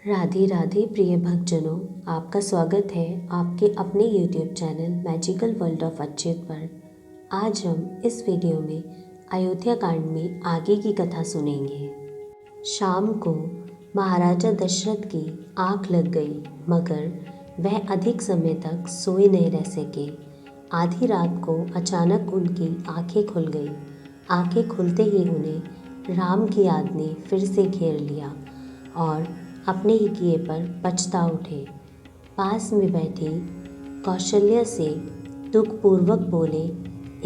राधे राधे प्रिय भक्तजनों, आपका स्वागत है आपके अपने YouTube channel magical world of Achyut पर। आज हम इस वीडियो में अयोध्या कांड में आगे की कथा सुनेंगे। शाम को महाराजा दशरथ की आंख लग गई, मगर वह अधिक समय तक सोए नहीं रह सके। आधी रात को अचानक उनकी आंखें खुल गई। आंखें खुलते ही उन्हें राम की याद ने फिर से घेर लिया और अपने ही किए पर पछता उठे। पास में बैठी कौशल्या से दुखपूर्वक बोले,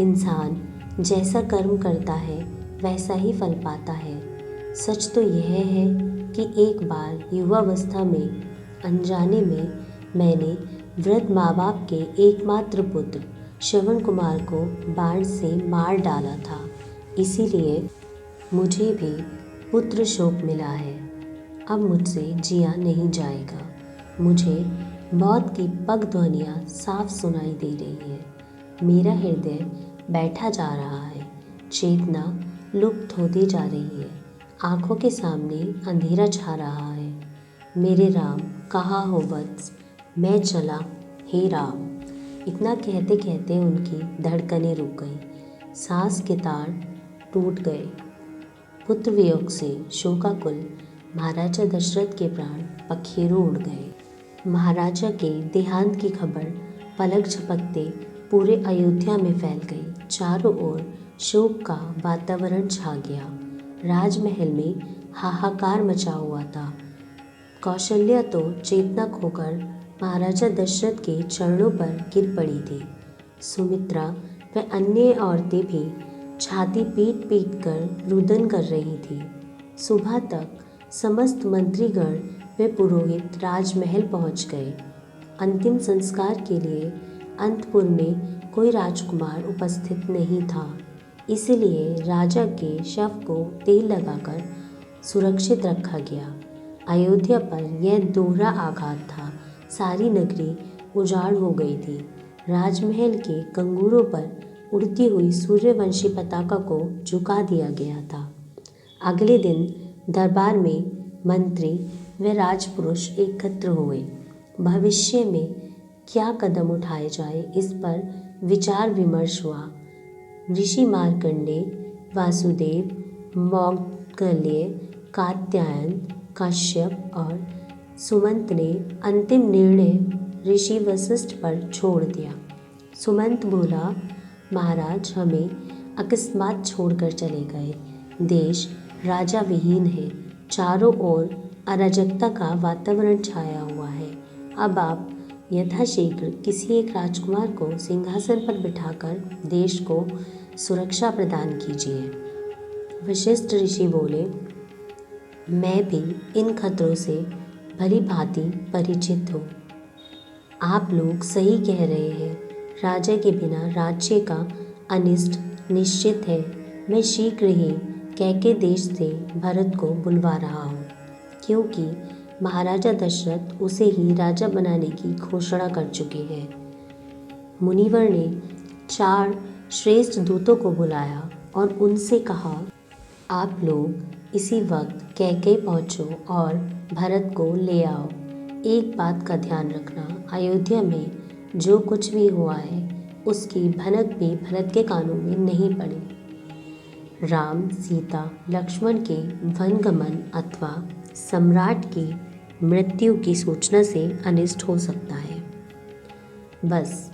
इंसान जैसा कर्म करता है वैसा ही फल पाता है। सच तो यह है कि एक बार युवावस्था में अनजाने में मैंने वृद्ध माँ बाप के एकमात्र पुत्र श्रवण कुमार को बाण से मार डाला था। इसीलिए मुझे भी पुत्र शोक मिला है। अब मुझसे जिया नहीं जाएगा। मुझे मौत की पग ध्वनियाँ साफ सुनाई दे रही है। मेरा हृदय बैठा जा रहा है। चेतना लुप्त होती जा रही है। आंखों के सामने अंधेरा छा रहा है। मेरे राम कहाँ हो वत्स, मैं चला हे राम। इतना कहते कहते उनकी धड़कनें रुक गई, सांस के तार टूट गए। पुत्र वियोग से शोकाकुल महाराजा दशरथ के प्राण पखेरु उड़ गए। महाराजा के देहांत की खबर पलक झपकते पूरे अयोध्या में फैल गई। चारों ओर शोक का वातावरण छा गया। राजमहल में हाहाकार मचा हुआ था। कौशल्या तो चेतना खोकर महाराजा दशरथ के चरणों पर गिर पड़ी थी। सुमित्रा व अन्य औरतें भी छाती पीट पीट कर रुदन कर रही थी। सुबह तक समस्त मंत्रीगण व पुरोहित राजमहल पहुंच गए। अंतिम संस्कार के लिए अंतपुर में कोई राजकुमार उपस्थित नहीं था, इसलिए राजा के शव को तेल लगाकर सुरक्षित रखा गया। अयोध्या पर यह दोहरा आघात था। सारी नगरी उजाड़ हो गई थी। राजमहल के कंगूरों पर उड़ती हुई सूर्यवंशी पताका को झुका दिया गया था। अगले दिन दरबार में मंत्री व राजपुरुष एकत्र हुए। भविष्य में क्या कदम उठाए जाए, इस पर विचार विमर्श हुआ। ऋषि मार्कंडेय, वासुदेव, मौद्गल्य, कात्यायन, कश्यप और सुमंत ने अंतिम निर्णय ऋषि वशिष्ठ पर छोड़ दिया। सुमंत बोला, महाराज हमें अकस्मात छोड़कर चले गए। देश राजा विहीन है। चारों ओर अराजकता का वातावरण छाया हुआ है। अब आप यथाशीघ्र किसी एक राजकुमार को सिंहासन पर बिठाकर देश को सुरक्षा प्रदान कीजिए। वशिष्ठ ऋषि बोले, मैं भी इन खतरों से भली भांति परिचित हूँ। आप लोग सही कह रहे हैं। राजा के बिना राज्य का अनिष्ट निश्चित है। मैं शीघ्र ही कैके देश से भरत को बुलवा रहा हूँ, क्योंकि महाराजा दशरथ उसे ही राजा बनाने की घोषणा कर चुके हैं। मुनिवर ने 4 श्रेष्ठ दूतों को बुलाया और उनसे कहा, आप लोग इसी वक्त कैके पहुँचो और भरत को ले आओ। एक बात का ध्यान रखना, अयोध्या में जो कुछ भी हुआ है उसकी भनक भी भरत के कानों में नहीं पड़ी। राम, सीता, लक्ष्मण के वनगमन अथवा सम्राट की मृत्यु की सूचना से अनिष्ट हो सकता है। बस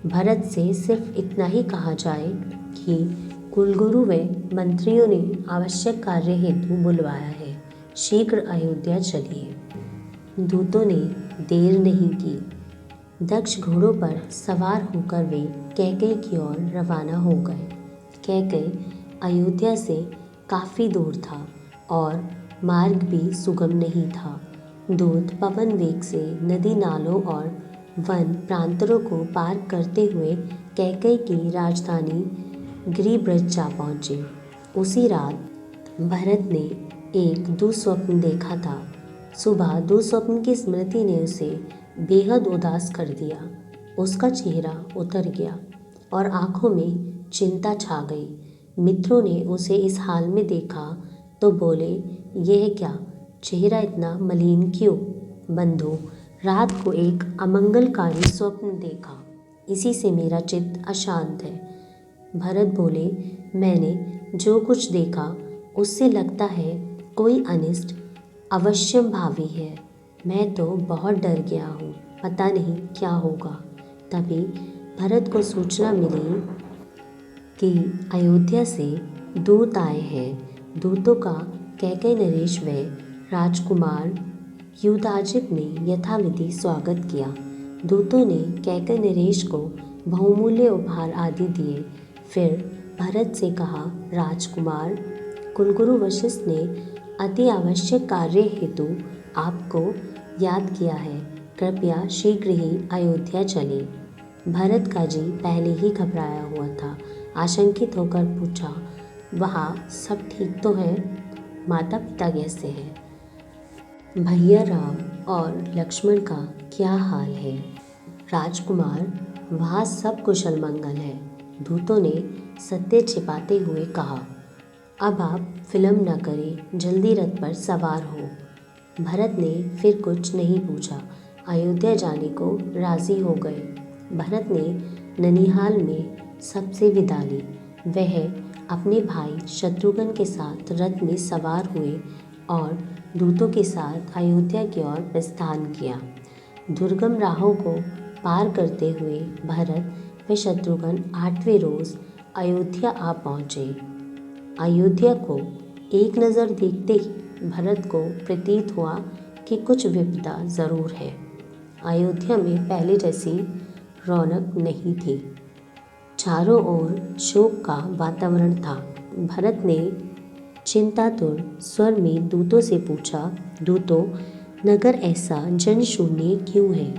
भरत से सिर्फ इतना ही कहा जाए कि कुलगुरु व मंत्रियों ने आवश्यक कार्य हेतु बुलवाया है, शीघ्र अयोध्या चलिए। दूतों ने देर नहीं की। दक्ष घोड़ों पर सवार होकर वे कैके की ओर रवाना हो गए। कैके अयोध्या से काफ़ी दूर था और मार्ग भी सुगम नहीं था। दूत पवन वेग से नदी नालों और वन प्रांतरों को पार करते हुए कैके की राजधानी गिरिब्रज जा पहुँचे। उसी रात भरत ने एक दुस्वप्न देखा था। सुबह दुस्वप्न की स्मृति ने उसे बेहद उदास कर दिया। उसका चेहरा उतर गया और आंखों में चिंता छा गई। मित्रों ने उसे इस हाल में देखा तो बोले, यह क्या, चेहरा इतना मलिन क्यों? बंधु, रात को एक अमंगलकारी स्वप्न देखा, इसी से मेरा चित्त अशांत है। भरत बोले, मैंने जो कुछ देखा उससे लगता है कोई अनिष्ट अवश्यंभावी है। मैं तो बहुत डर गया हूँ, पता नहीं क्या होगा। तभी भरत को सूचना मिली कि अयोध्या से दूत आए हैं। दूतों का कैकई नरेश व राजकुमार युधाजित ने यथाविधि स्वागत किया। दूतों ने कैकई नरेश को बहुमूल्य उपहार आदि दिए। फिर भरत से कहा, राजकुमार, कुलगुरु वशिष्ठ ने अति आवश्यक कार्य हेतु आपको याद किया है। कृपया शीघ्र ही अयोध्या चलें। भरत का जी पहले ही घबराया हुआ था। आशंकित होकर पूछा, वहाँ सब ठीक तो है? माता पिता कैसे हैं? भैया राम और लक्ष्मण का क्या हाल है? राजकुमार, वहाँ सब कुशल मंगल है। दूतों ने सत्य छिपाते हुए कहा। अब आप फिल्म न करें, जल्दी रथ पर सवार हो। भरत ने फिर कुछ नहीं पूछा, अयोध्या जाने को राजी हो गए। भरत ने ननिहाल में सबसे विदा ली। वह अपने भाई शत्रुघ्न के साथ रथ में सवार हुए और दूतों के साथ अयोध्या की ओर प्रस्थान किया। दुर्गम राहों को पार करते हुए भरत व शत्रुघ्न 8वें रोज अयोध्या आ पहुँचे। अयोध्या को एक नज़र देखते ही भरत को प्रतीत हुआ कि कुछ विपदा ज़रूर है। अयोध्या में पहले जैसी रौनक नहीं थी। चारों ओर शोक का वातावरण था। भरत ने चिंतातुर स्वर में दूतों से पूछा, दूतों, नगर ऐसा जनशून्य क्यों है?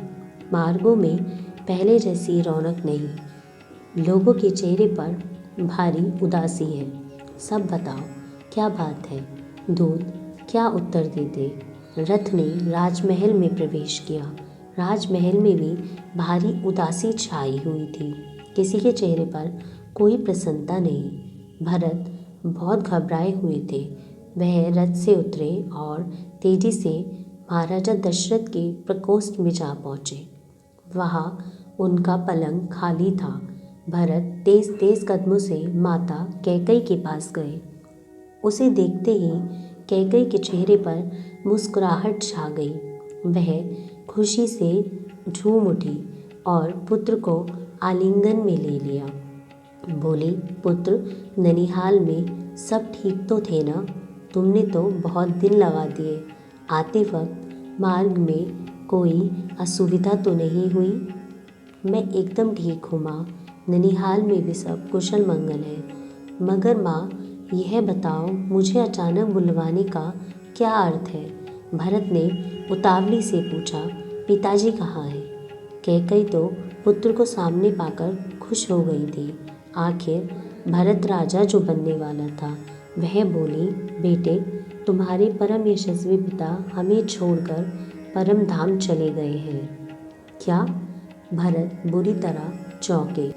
मार्गों में पहले जैसी रौनक नहीं। लोगों के चेहरे पर भारी उदासी है। सब बताओ, क्या बात है? दूत क्या उत्तर देते? रथ ने राजमहल में प्रवेश किया। राजमहल में भी भारी उदासी छाई हुई थी। किसी के चेहरे पर कोई प्रसन्नता नहीं। भरत बहुत घबराए हुए थे। वह रथ से उतरे और तेजी से महाराजा दशरथ के प्रकोष्ठ में जा पहुँचे। वहाँ उनका पलंग खाली था। भरत तेज तेज कदमों से माता कैकई के पास गए। उसे देखते ही कैकई के चेहरे पर मुस्कुराहट छा गई। वह खुशी से झूम उठी और पुत्र को आलिंगन में ले लिया। बोली, पुत्र, ननिहाल में सब ठीक तो थे ना? तुमने तो बहुत दिन लगा दिए। आते वक्त मार्ग में कोई असुविधा तो नहीं हुई? मैं एकदम ठीक हूँ माँ। ननिहाल में भी सब कुशल मंगल है। मगर माँ, यह बताओ, मुझे अचानक बुलवाने का क्या अर्थ है? भरत ने उतावली से पूछा। पिताजी कहाँ हैं? कैकई तो पुत्र को सामने पाकर खुश हो गई थी। आखिर भरत राजा जो बनने वाला था। वह बोली, बेटे, तुम्हारे परम यशस्वी पिता हमें छोड़कर परम धाम चले गए हैं। क्या? भरत बुरी तरह चौंके।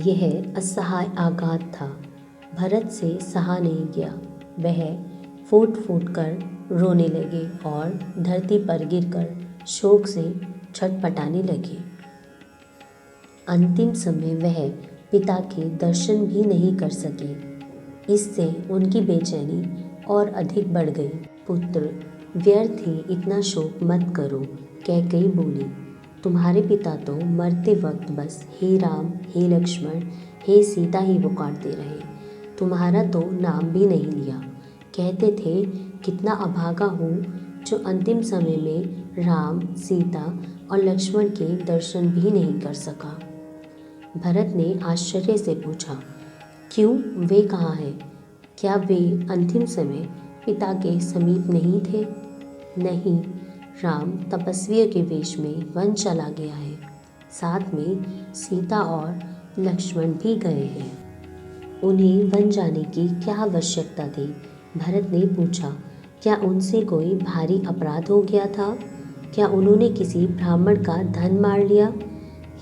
यह असहाय आघात था। भरत से सहा नहीं गया। वह फूट फूट कर रोने लगे और धरती पर गिरकर शोक से छटपटाने लगे। अंतिम समय वह पिता के दर्शन भी नहीं कर सके। इससे उनकी बेचैनी और अधिक बढ़ गई। पुत्र, व्यर्थ ही इतना शोक मत करो, कैकई बोली। तुम्हारे पिता तो मरते वक्त बस हे राम, हे लक्ष्मण, हे सीता ही पुकारते रहे। तुम्हारा तो नाम भी नहीं लिया। कहते थे, कितना अभागा हूँ जो अंतिम समय में राम, सीता और लक्ष्मण के दर्शन भी नहीं कर सका। भरत ने आश्चर्य से पूछा, क्यों, वे कहाँ हैं? क्या वे अंतिम समय पिता के समीप नहीं थे? नहीं, राम तपस्वियों के वेश में वन चला गया है। साथ में सीता और लक्ष्मण भी गए हैं। उन्हें वन जाने की क्या आवश्यकता थी? भरत ने पूछा। क्या उनसे कोई भारी अपराध हो गया था? क्या उन्होंने किसी ब्राह्मण का धन मार लिया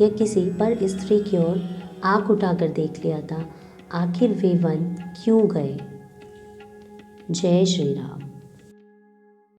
या किसी पर स्त्री की ओर आँख उठाकर देख लिया था? आखिर वे वन क्यों गए? जय श्री राम।